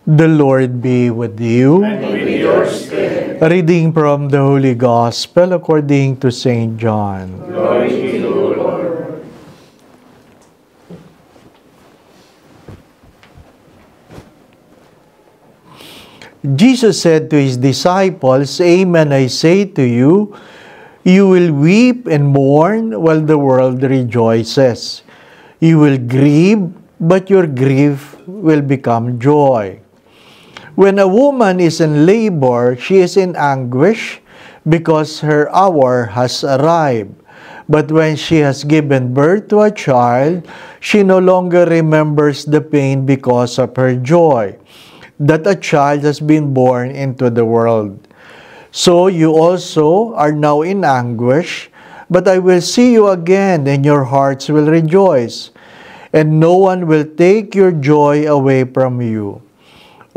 The Lord be with you. And with your spirit. Reading from the Holy Gospel according to St. John. Glory to you, Lord. Jesus said to his disciples, Amen, I say to you, you will weep and mourn while the world rejoices. You will grieve, but your grief will become joy. When a woman is in labor, she is in anguish because her hour has arrived. But when she has given birth to a child, she no longer remembers the pain because of her joy that a child has been born into the world. So you also are now in anguish, but I will see you again, and your hearts will rejoice, and no one will take your joy away from you.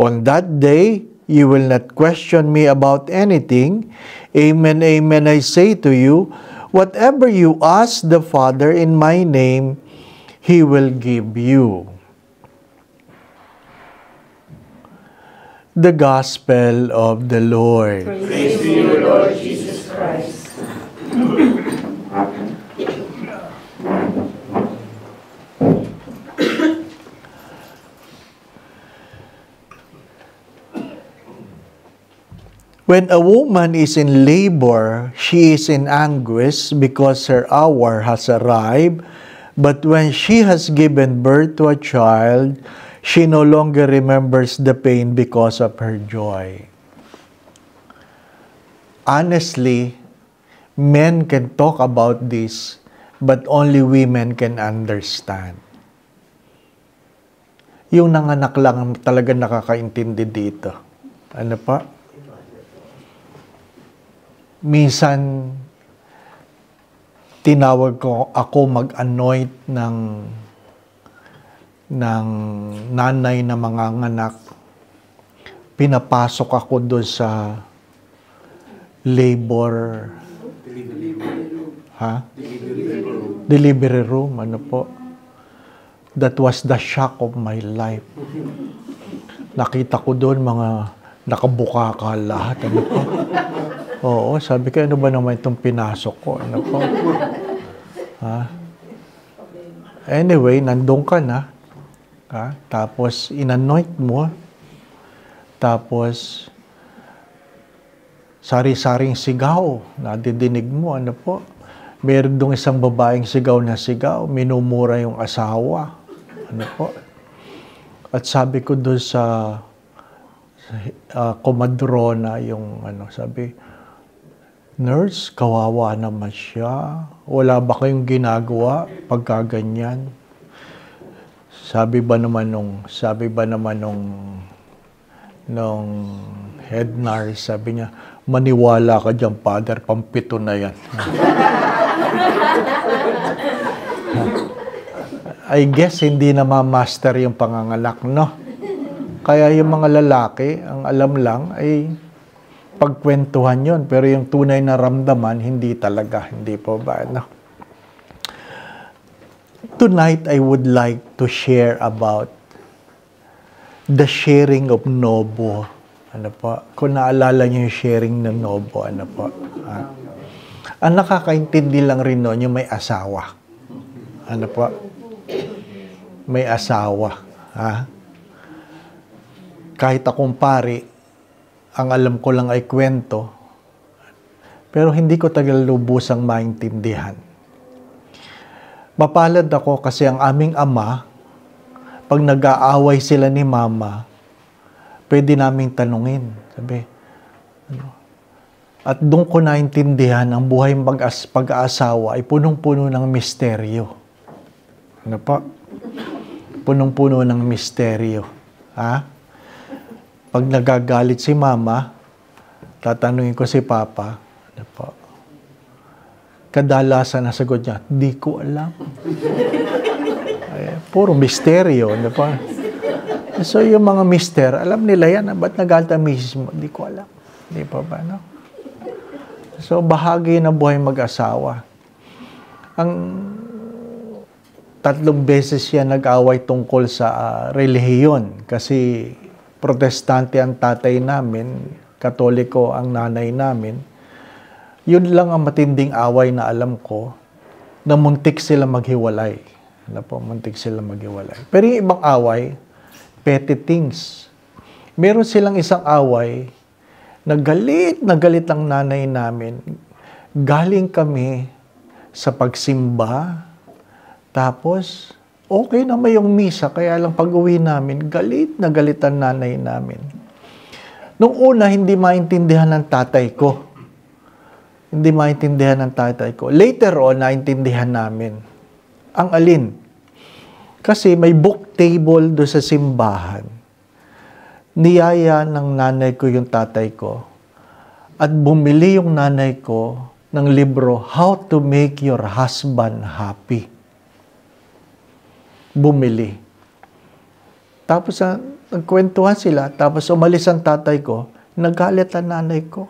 On that day, you will not question me about anything. Amen, amen, I say to you, whatever you ask the Father in my name, He will give you. The Gospel of the Lord. Praise to you, Lord Jesus Christ. When a woman is in labor, she is in anguish because her hour has arrived. But when she has given birth to a child, she no longer remembers the pain because of her joy. Honestly, men can talk about this, but only women can understand. Yung nanganak lang talaga nakakaintindi dito. Ano pa? Minsan, tinawag ko ako mag-anoint ng nanay na mga anak. Pinapasok ako doon sa labor. Delivery room. Ano po? That was the shock of my life. Nakita ko doon mga nakabuka ka lahat. Ano po? Oo, sabi ko, ano ba naman itong pinasok ko? Ano po? Ha? Anyway, nandun ka na. Ha? Tapos, inanoint mo. Tapos, sari-saring sigaw. Nadidinig mo, ano po? Meron dong isang babaeng sigaw na sigaw. Minumura yung asawa. Ano po? At sabi ko doon sa komadrona, yung sabi, Nurse, kawawa naman siya. Wala ba kayong ginagawa pagka ganyan? Sabi ba naman nung head nurse, sabi niya, maniwala ka dyan, Father, pampito na yan. I guess hindi na ma-master yung pangangalak, no? Kaya yung mga lalaki, ang alam lang ay pagkwentuhan yon, pero yung tunay na ramdaman, hindi talaga. Hindi po ba? No? Tonight, I would like to share about the sharing of Nobo. Ano po? Kung naalala niyo yung sharing ng Nobo, ano po? Ang nakakaintindi lang rin noon yung may asawa. Ano po? May asawa. Ha? Kahit akong pari, ang alam ko lang ay kwento, pero hindi ko tagalubusang maintindihan. Mapalad ako kasi ang aming ama, pag nag-aaway sila ni mama, pwede naming tanungin. Sabi, At doon ko naintindihan ang buhay pag-aasawa ay punong-puno ng misteryo. Ano po? Punong-puno ng misteryo. Ha? Pag nagagalit si mama, tatanungin ko si papa, ano po? Kadalasan na sagot niya, di ko alam. Ay, puro misteryo, ano po? So yung mga mister, alam nila yan, ba't nagalit ang misis mo? Di ko alam. Di pa ba, no? So bahagi ng buhay mag-asawa. Ang 3 beses siya nag-away tungkol sa relihiyon kasi Protestante ang tatay namin, Katoliko ang nanay namin. Yun lang ang matinding away na alam ko, na muntik sila maghiwalay. Ano po, muntik sila maghiwalay. Pero yung ibang away, petty things. Meron silang isang away, na galit ang nanay namin. Galing kami sa pagsimba, tapos okay naman yung misa, kaya lang pag-uwi namin, galit na galit ang nanay namin. Nung una, hindi maintindihan ng tatay ko. Hindi maintindihan ng tatay ko. Later on, naintindihan namin. Ang alin? Kasi may book table do sa simbahan. Niyaya ng nanay ko yung tatay ko. At bumili yung nanay ko ng libro, How to Make Your Husband Happy. Bumili. Tapos nagkwentuhan sila, tapos umalis ang tatay ko, nagalit ang nanay ko.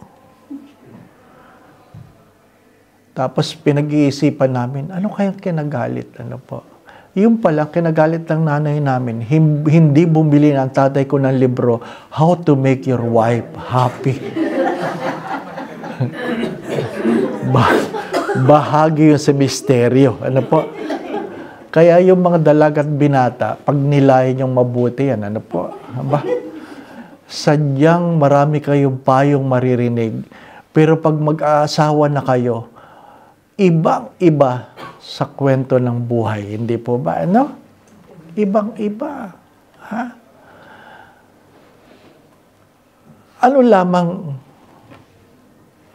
Tapos pinag-iisipan namin, ano kayang kinagalit? Ano po? Yung pala, kinagalit ng nanay namin, hindi bumili ng tatay ko ng libro, How to Make Your Wife Happy. Bahagi yun sa misteryo. Ano po? Kaya yung mga dalagat binata, pag nilayan yung mabuti yan, ano po? Aba, sadyang marami kayong payong maririnig. Pero pag mag-aasawa na kayo, ibang-iba sa kwento ng buhay. Hindi po ba? Ano? Ibang-iba. Ha? Ano lamang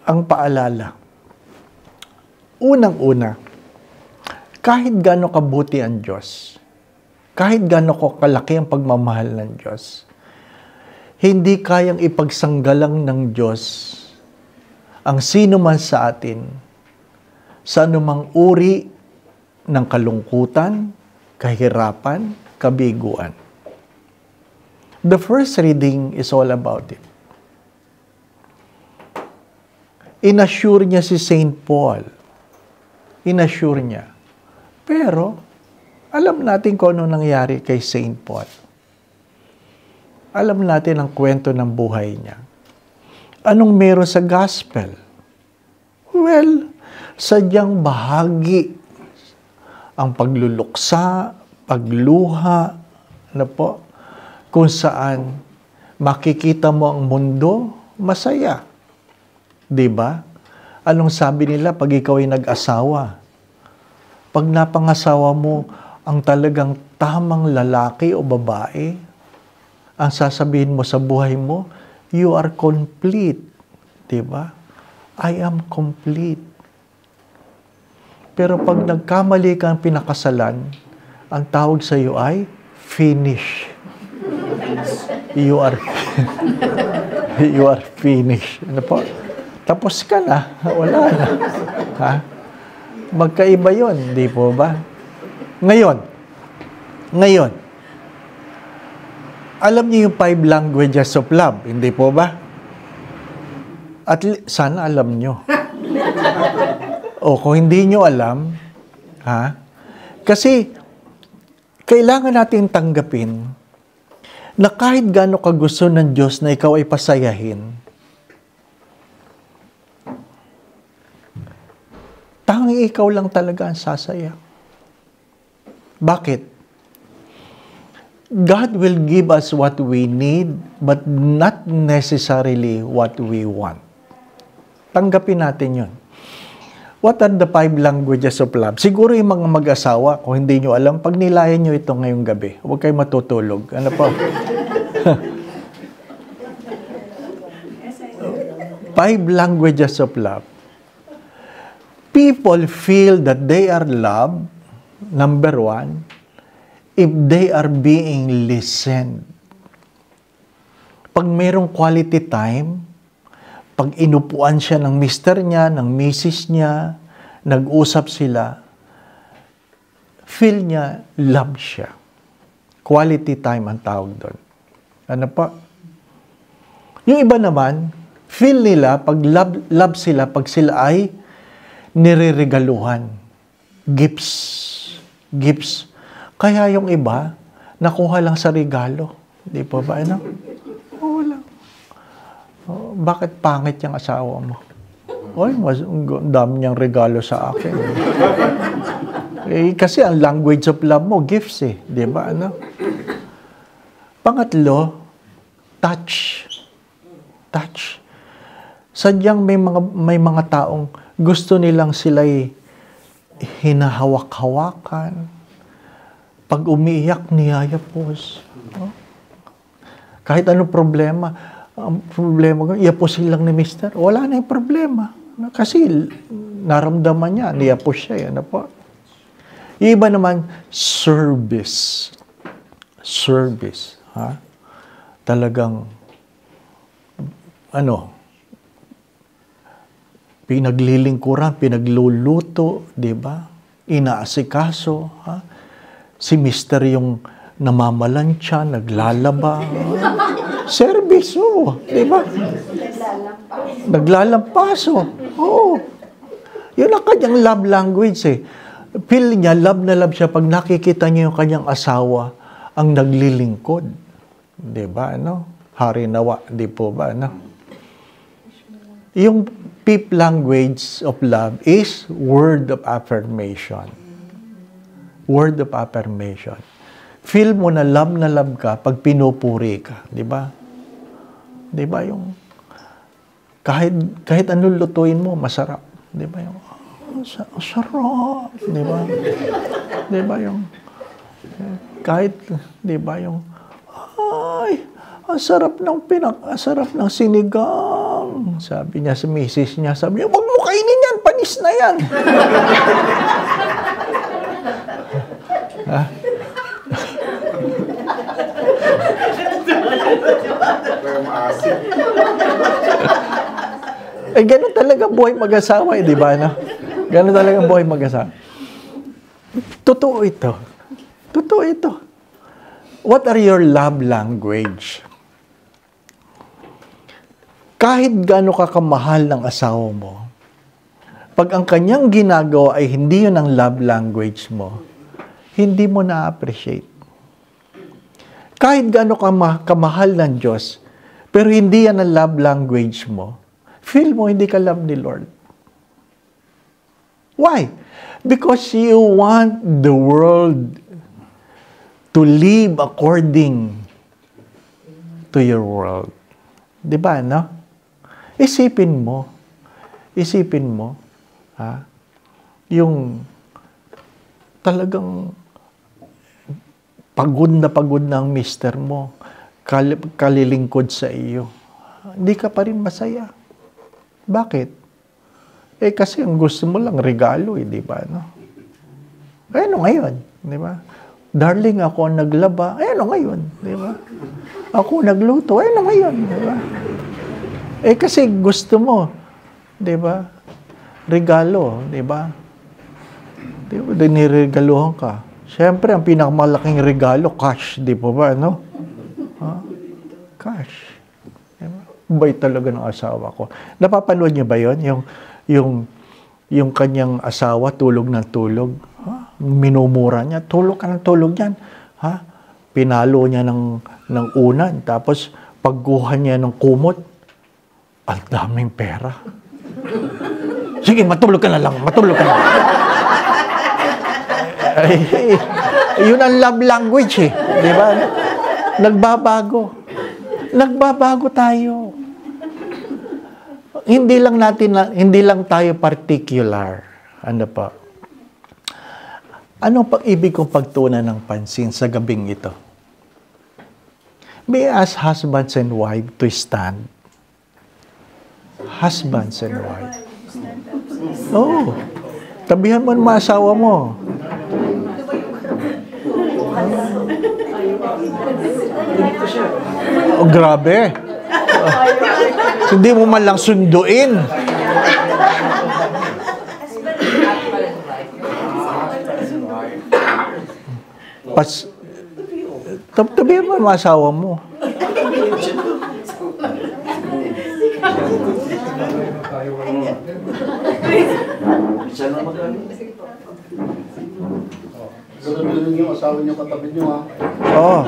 ang paalala? Unang-una, kahit gaano kabuti ang Diyos, kahit gaano kalaki ang pagmamahal ng Diyos, hindi kayang ipagsanggalang ng Diyos ang sino man sa atin sa anumang uri ng kalungkutan, kahirapan, kabiguan. The first reading is all about it. Inassure niya si Saint Paul. Inassure niya. Pero, alam natin kung ano nangyari kay Saint Paul. Alam natin ang kwento ng buhay niya. Anong meron sa gospel? Well, sadyang bahagi ang pagluluksa, pagluha, ano po, kung saan makikita mo ang mundo, masaya. Diba? Anong sabi nila pag ikaw ay nag-asawa? Pag napangasawa mo ang talagang tamang lalaki o babae, ang sasabihin mo sa buhay mo, you are complete. Diba? I am complete. Pero pag nagkamali kang pinakasalan, ang tawag sa iyo ay finish. You are you are finished. Ano po? Tapos ka na. Wala na. Ha? Magkaiba yun, di po ba? Ngayon, alam niyo yung 5 languages of love, hindi po ba? At sana alam niyo. O kung hindi niyo alam, ha? Kasi, kailangan natin tanggapin na kahit gaano ka gusto ng Diyos na ikaw ay pasayahin, tanging ikaw lang talaga ang sasaya. Bakit? God will give us what we need, but not necessarily what we want. Tanggapin natin yun. What are the 5 languages of love? Siguro yung mga mag-asawa, kung hindi nyo alam, pag nilayan nyo ito ngayong gabi, huwag kayo matutulog. Ano po? 5 languages of love. People feel that they are loved, number 1, if they are being listened. Pag mayroong quality time, pag inupuan siya ng mister niya, ng misis niya, nag-usap sila, feel niya, love siya. Quality time ang tawag doon. Ano pa? Yung iba naman, feel nila, pag love sila, pag sila ay nireregaluhan. Gifts. Kaya yung iba, nakuha lang sa regalo. Di po ba? Ano? wala. Oh, bakit pangit yung asawa mo? Oy, ang dami niyang regalo sa akin. Kasi ang language of love mo, gifts eh. Di ba? Ano? Pangatlo, touch. Touch. Sadyang may mga taong gusto nilang sila'y hinahawak-hawakan. Pag umiiyak, niyayapos. Oh. Kahit anong problema, ang problema ko, iyapos silang ni Mister. Wala na yung problema. Kasi naramdaman niya, niyapos siya. Ano po? Yung iba naman, service. Service. Ha? Talagang, pinaglilingkuran, pinagluluto, di ba? Inaasikaso. Ha? Si Mister yung namamalansya, naglalaba. Service, oh. Di ba? Naglalampaso. Oo. Yun ang kanyang love language eh. Feel niya, love na love siya pag nakikita niya yung kanyang asawa ang naglilingkod. Di ba, ano? Hari nawa, di po ba, ano? Yung fifth language of love is word of affirmation. Word of affirmation. Feel mo na love ka pag pinupuri ka, di ba? Di ba yung kahit anong lutuin mo, masarap, di ba yung sarap, di ba? Di ba yung kahit, di ba yung ay, ang sarap ng sinigang. Sabi niya sa misis niya, sabi niya, wag mo kainin yan, panis na yan. Ha? Ganun talaga buhay mag-asawa, di ba? No? Ganun talaga buhay mag-asawa. Totoo ito. Totoo ito. What are your love language? Kahit gaano ka kamahal ng asawa mo, pag ang kanyang ginagawa ay hindi yun ang love language mo, hindi mo na-appreciate. Kahit gaano ka kamahal ng Diyos, pero hindi yan ang love language mo, feel mo hindi ka love ni Lord. Why? Because you want the world to live according to your world. Di ba, no? Isipin mo, ha? Yung talagang pagod na ang mister mo, kalilingkod sa iyo. Hindi ka pa rin masaya. Bakit? Kasi ang gusto mo lang regalo, di ba? No? Ano ngayon? Di ba? Darling, ako ang naglaba. Ano ngayon? Di ba? Ako nagluto. Ano ngayon? Di ba? Kasi gusto mo, di ba? Regalo, di ba? Di ba? Niregaluhan ka. Siyempre, ang pinakamalaking regalo, cash, di po ba, no? Cash. Diba? Bait talaga ng asawa ko. Napapanood niyo ba yon? Yung kanyang asawa, tulog ng tulog. Minumura niya, tulog ka ng tulog yan. Pinalo niya ng unan. Tapos, pagkuha niya ng kumot, ang daming pera. Sige, matulog ka na lang. Yun ang love language eh. Di ba? Nagbabago tayo. Hindi lang tayo particular. Ano pa? Ano pang ibig kong pagtuunan ng pansin sa gabing ito? May I ask husbands and wives to stand? Husbands and wives. Oh, tabihan mo ang mga asawa mo. Oh, grabe. Hindi mo man lang sunduin. Tabihan mo ang mga asawa mo. Ganun yung asawa niyo katabi niyo, ha? Oo.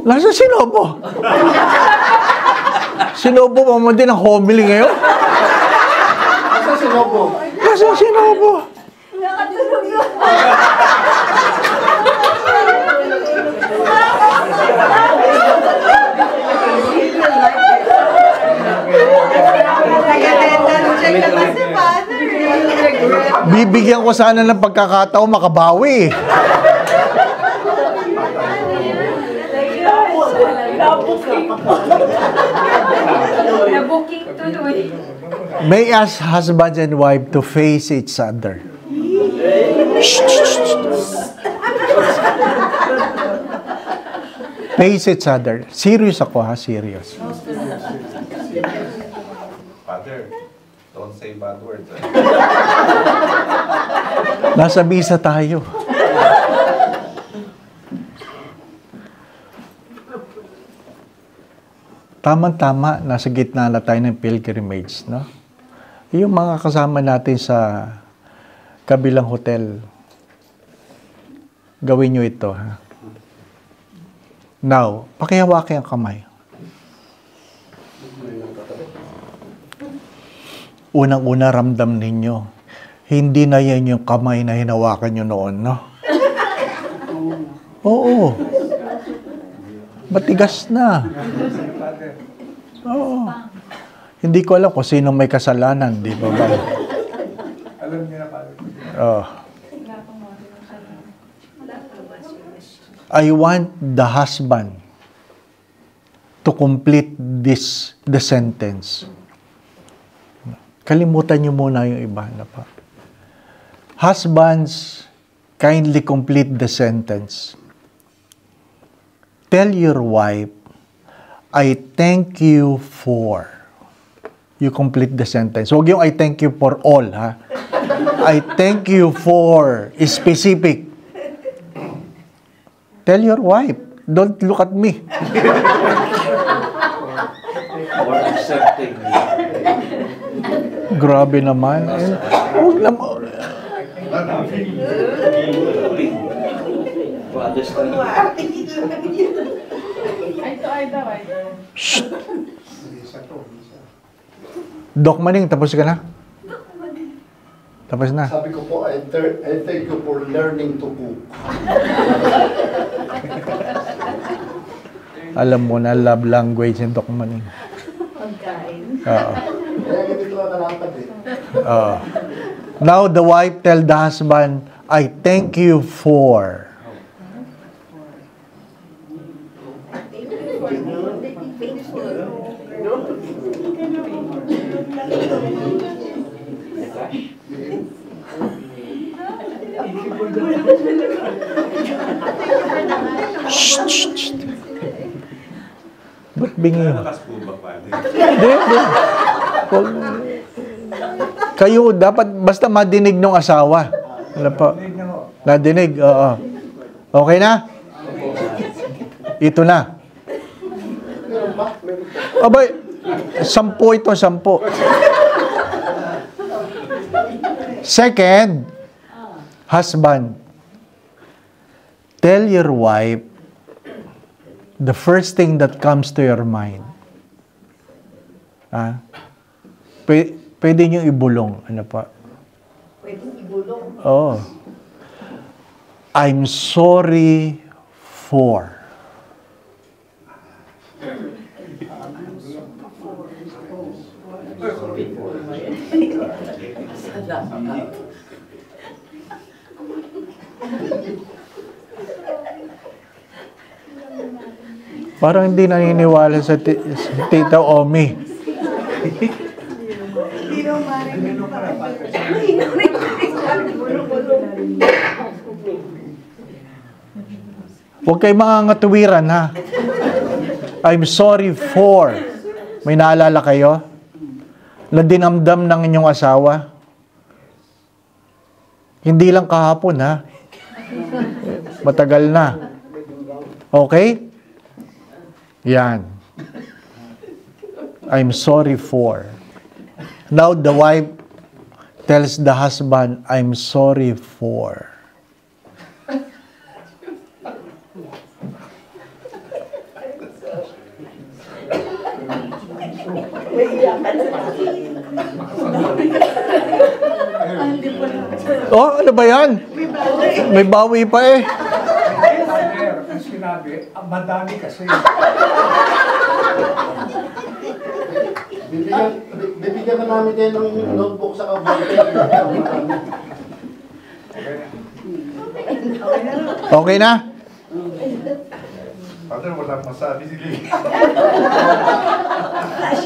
Nasa Sinobo? Sinobo pa mo din ang homily ngayon? Nasa Sinobo. Nasa Sinobo? Nakatulog yun. Nag-attendance check naman si Father. Bibigyan ko sana ng pagkakataon makabawi. Na-booking tuloy. May ask husband and wife to face each other. Face each other. Serious ako ha, serious. Father, don't say bad words. Nasa misa tayo. Tama-tama, nasa gitna na tayo ng pilgrimage, no? Yung mga kasama natin sa kabilang hotel, gawin nyo ito, ha? Now, pakihawakin ang kamay. Unang-una ramdam ninyo, hindi na yan yung kamay na hinawakan nyo noon, no? Oo. Matigas na. Oo. Hindi ko alam kung sino may kasalanan, di ba ba? Alam niya na pala. Oh. I want the husband to complete the sentence. Kalimutan niyo muna yung iba na pa. Husbands, kindly complete the sentence. Tell your wife, I thank you for. You complete the sentence. Huwag yung I thank you for all, ha? I thank you for specific. Tell your wife. Don't look at me. Or accepting. Grabe naman. Huwag naman. Shh. Doc Maning, tapos ka na? Tapos na. Sabi ko po, I thank you for learning to cook. Alam mo na, love language yung Doc Maning. Pagkain. Oo. Kaya ganito na nalakad eh. Oo. Now, the wife tell the husband, I thank you for. Shh. Ba't bingi? Nalakas po ba, Father? Hindi. Kayo, dapat basta madinig ng asawa. Ano po? Nadinig, oo. Okay na? Ito na. Abay, 10 ito, 10. Second, husband, tell your wife the first thing that comes to your mind. Pwede nyo ibulong. Ano pa? Pwede ibulong. Oh. I'm sorry for. Parang hindi naniniwala sa Tita Omi. Hindi naman marinig. Huwag kayo mga ngatuwiran, ha? I'm sorry for. May naalala kayo? Na dinamdam ng inyong asawa? Hindi lang kahapon, ha? Matagal na. Okay? Yan. I'm sorry for. Now the wife tells the husband, I'm sorry for. Oh, ano ba yan? May bawi pa eh. Father, ang sinabi, madami kasi. Bibigyan na namin kayo ng notebook sa kabuhay. Okay na? Father, walang masabi si Lee.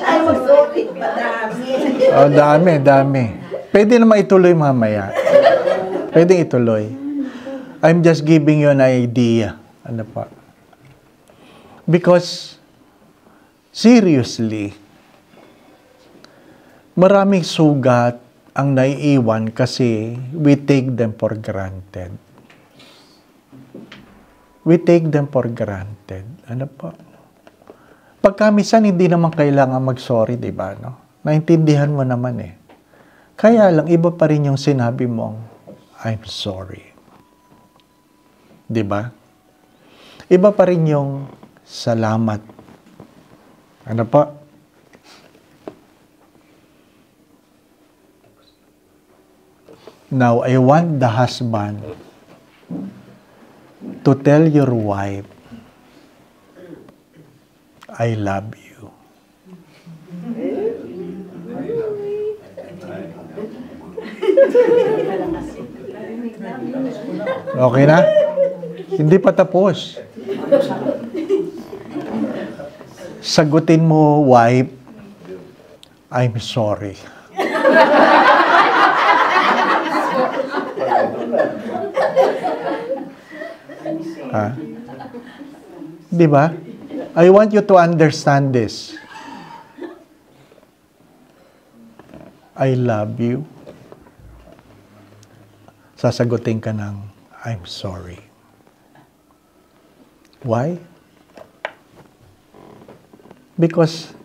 Ay, mag-sorry. Madami. Oh, dami. Pwede naman ituloy mamaya. Pwede ituloy. I'm just giving you an idea. Ano pa? Because, seriously, maraming sugat ang naiiwan kasi we take them for granted. We take them for granted. Ano pa? Pagkamisan, hindi naman kailangan mag-sorry, di ba? No? Naintindihan mo naman eh. Kaya lang, iba pa rin yung sinabi mong, I'm sorry. Di ba? Iba pa rin yung salamat. Ano pa? Now, I want the husband to tell your wife, I love you. Okay na? Hindi pa tapos. Sagutin mo, wife, I'm sorry. Ha? Di ba? I want you to understand this. I love you. Sasagutin ka ng, I'm sorry. Why? Because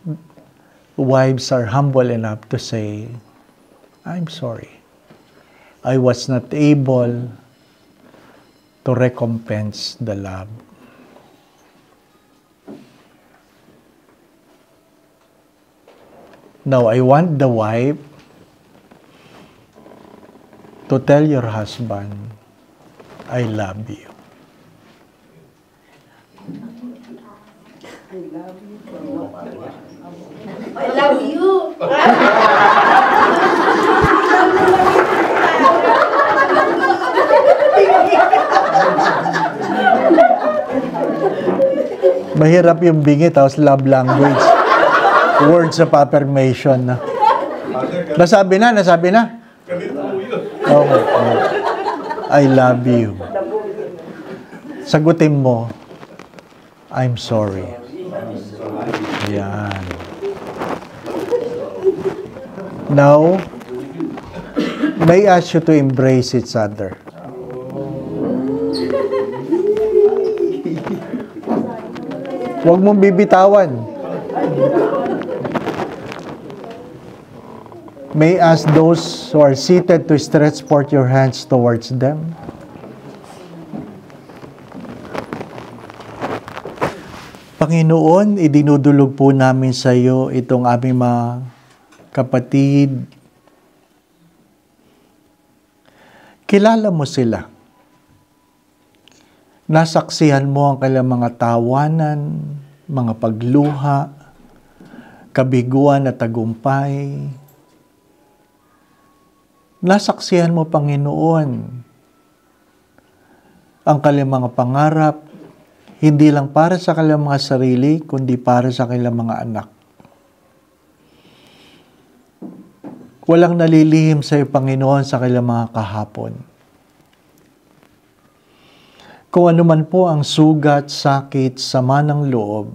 wives are humble enough to say, I'm sorry. I was not able to recompense the love. Now, I want the wife to tell your husband, I love you. I love you. Mahirap yung bingi, tapos love language. Words of affirmation na. Nasabi na. Oh. I love you. Sagutin mo, I'm sorry. Ayan. Now, may I ask you to embrace each other. Huwag mong bibitawan. May I ask those who are seated to stretch forth your hands towards them. Panginoon, idinudulog po namin sa iyo itong aming mga kapatid. Kilala mo sila. Nasaksihan mo ang kanilang mga tawanan, mga pagluha, kabiguan at tagumpay. Nasaksihan mo, Panginoon, ang kanilang mga pangarap, hindi lang para sa kanilang mga sarili, kundi para sa kanilang mga anak. Walang nalilihim sa iyo, Panginoon, sa kanilang mga kahapon. Kung ano man po ang sugat, sakit, sama ng loob,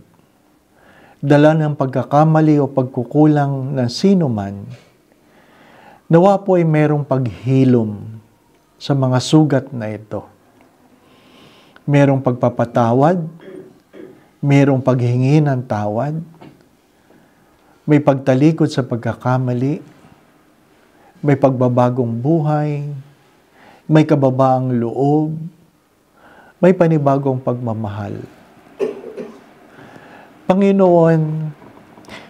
dala ng pagkakamali o pagkukulang ng sino man, nawa po ay merong paghilom sa mga sugat na ito. Merong pagpapatawad, merong paghingi ng tawad, may pagtalikod sa pagkakamali, may pagbabagong buhay, may kababaang loob, may panibagong pagmamahal. Panginoon,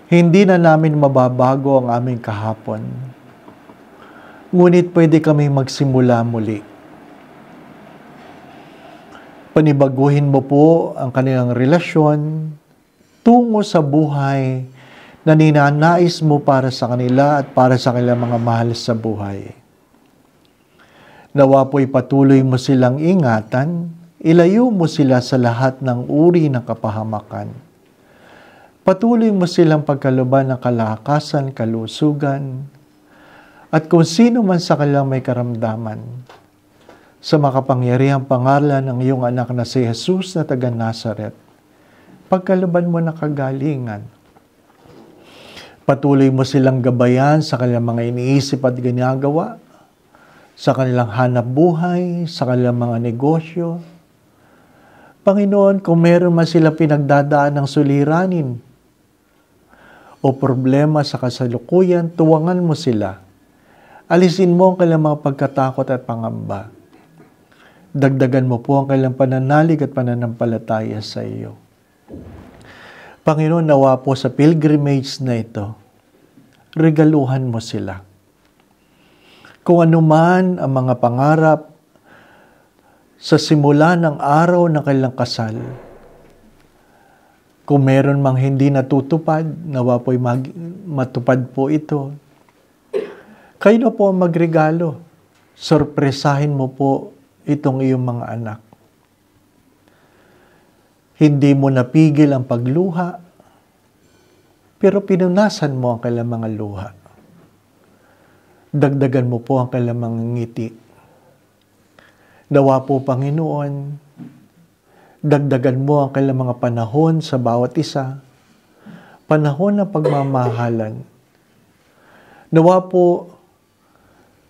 hindi na namin mababago ang aming kahapon. Ngunit pwede kami magsimula muli. Panibaguhin mo po ang kanilang relasyon tungo sa buhay na ninanais mo para sa kanila at para sa kanilang mga mahal sa buhay. Nawa po'y patuloy mo silang ingatan, ilayo mo sila sa lahat ng uri ng kapahamakan. Patuloy mo silang pagkaluban ng kalakasan, kalusugan, at kung sino man sa kanilang may karamdaman, sa makapangyarihang pangalan ng iyong anak na si Jesus na taga Nazaret, pagkaluban mo na kagalingan. Patuloy mo silang gabayan sa kanilang mga iniisip at ginagawa, sa kanilang hanap buhay, sa kanilang mga negosyo. Panginoon, kung meron man sila pinagdadaan ng suliranin o problema sa kasalukuyan, tuwangan mo sila. Alisin mo ang kanilang mga pagkatakot at pangamba. Dagdagan mo po ang kanilang pananalig at pananampalataya sa iyo. Panginoon, nawa po sa pilgrimage na ito, regaluhan mo sila. Kung anuman ang mga pangarap sa simula ng araw ng kanilang kasal, kung meron mang hindi natutupad, nawa po'y matupad po ito. Kayo na po ang magregalo. Sorpresahin mo po itong iyong mga anak. Hindi mo napigil ang pagluha, pero pinunasan mo ang kanilang mga luha. Dagdagan mo po ang kanilang mga ngiti. Nawa po, Panginoon, dagdagan mo ang kanilang mga panahon sa bawat isa, panahon ng pagmamahalan. Nawa po,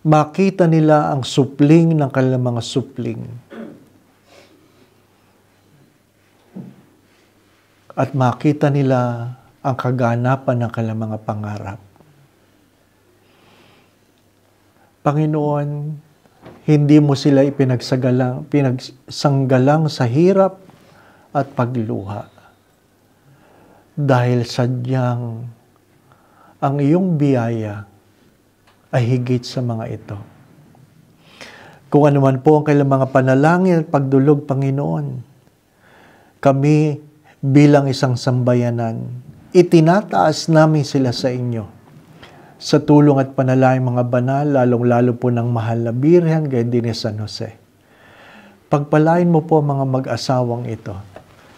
makita nila ang supling ng kanilang mga supling. At makita nila ang kaganapan ng kanilang mga pangarap. Panginoon, hindi mo sila pinagsanggalang sa hirap at pagluha. Dahil sadyang ang iyong biyaya ay higit sa mga ito. Kung ano man po ang kailang mga panalangin at pagdulog, Panginoon, kami bilang isang sambayanan, itinataas namin sila sa inyo. Sa tulong at panalangin mga banal, lalong-lalo po ng mahal na Birhen, gayon din ni San Jose. Pagpalain mo po mga mag-asawang ito.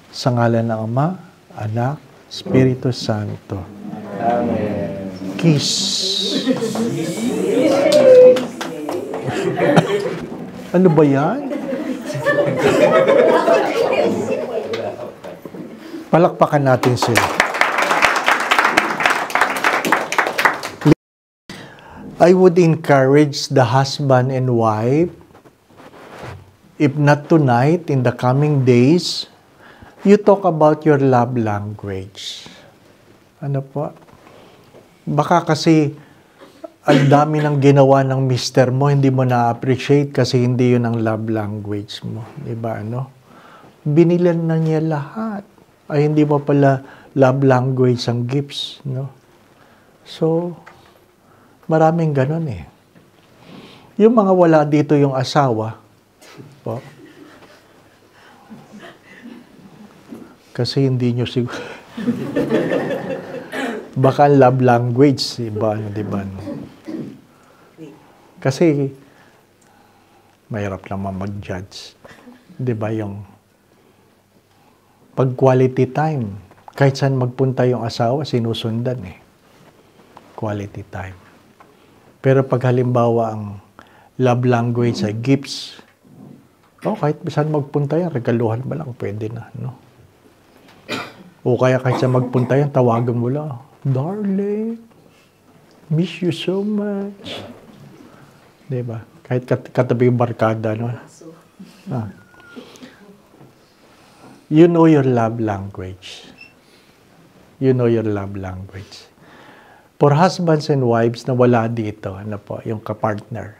Sa ngalan ng Ama, Anak, Espiritu Santo. Amen. Kiss. Ano ba yan? Palakpakan natin sila. I would encourage the husband and wife, if not tonight, in the coming days, you talk about your love language. Ano po? Baka kasi ang dami ng ginawa ng mister mo, hindi mo na-appreciate kasi hindi yun ang love language mo. Diba, ano? Binilan na niya lahat. Ay, hindi mo pala love language ang gifts, no? So, maraming ganon eh. Yung mga wala dito yung asawa, po, kasi hindi nyo siguro, baka love language, iba, di ba? Kasi, mahirap naman mag-judge. Di ba yung pag quality time, kahit saan magpunta yung asawa, sinusundan eh. Quality time. Pero pag halimbawa ang love language ay gifts, kahit saan magpunta yan, regaluhan ba lang, pwede na, no? O kaya kahit saan magpunta yan, tawagan mo lang, darling, miss you so much. Diba? Kahit katabi yung barkada, no? You know your love language. You know your love language. For husbands and wives na wala dito, ano po, yung kapartner,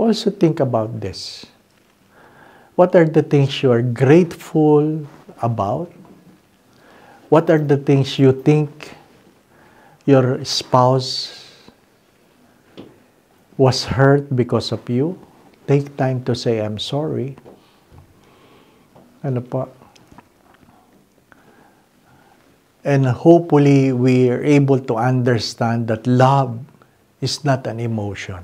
also think about this. What are the things you are grateful about? What are the things you think your spouse was hurt because of you, take time to say, I'm sorry. Ano po? And hopefully, we are able to understand that love is not an emotion.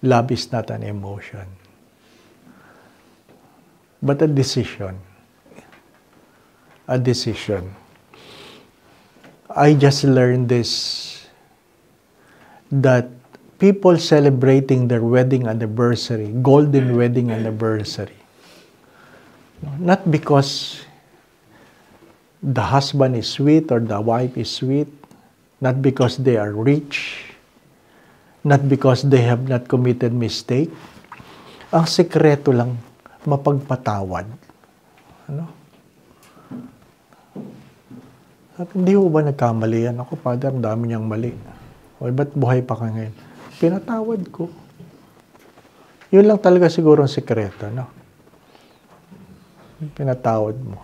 Love is not an emotion, but a decision. A decision. I just learned this, that people celebrating their wedding anniversary, golden wedding anniversary, not because the husband is sweet or the wife is sweet, not because they are rich, not because they have not committed mistake. Ang sekreto lang, mapagpatawad. Ano? At hindi ho ba nagkamali yan? Ako, Father, ang dami niyang mali. O, ba't buhay pa ka ngayon? Pinatawad ko. Yun lang talaga siguro ang sekreto, no? Pinatawad mo.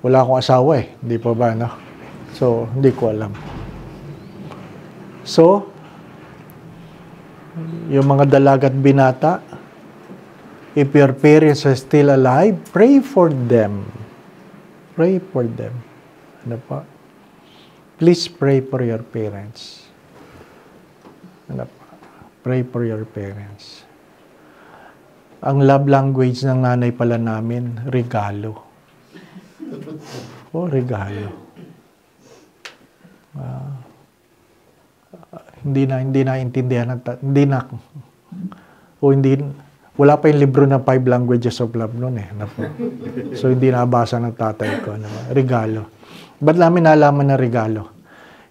Wala akong asawa eh. Hindi pa ba, no? So, hindi ko alam. So, yung mga dalaga at binata, if your parents are still alive, pray for them. Pray for them. Ano pa? Please pray for your parents. Ano pa? Pray for your parents. Ang love language ng nanay pala namin, regalo. Oh, regalo. Hindi na intindihan wala pa yung libro ng 5 languages of love noon eh. So hindi nabasa ng tatay ko. Regalo. Ba't namin nalaman na regalo?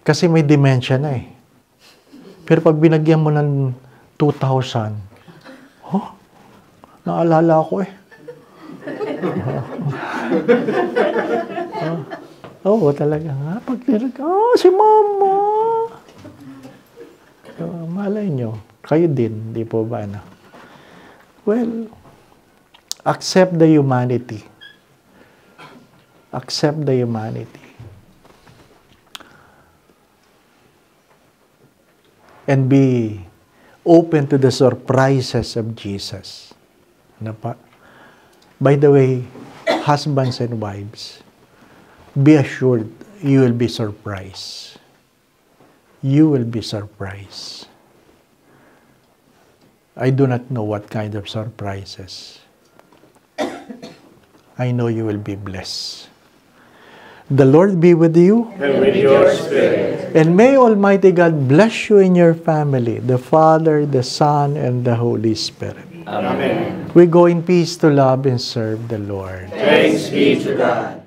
Kasi may dementia na eh. Pero pag binagyan mo ng 2,000, naalala ko eh. Oo, talaga nga. Pag si mama. So, malay nyo. Kayo din, di po ba? No? Well, accept the humanity. Accept the humanity. And be open to the surprises of Jesus. Ano pa? By the way, husbands and wives, be assured you will be surprised. You will be surprised. I do not know what kind of surprises. I know you will be blessed. The Lord be with you. And with your spirit. And may Almighty God bless you and your family, the Father, the Son, and the Holy Spirit. Amen. We go in peace to love and serve the Lord. Thanks be to God.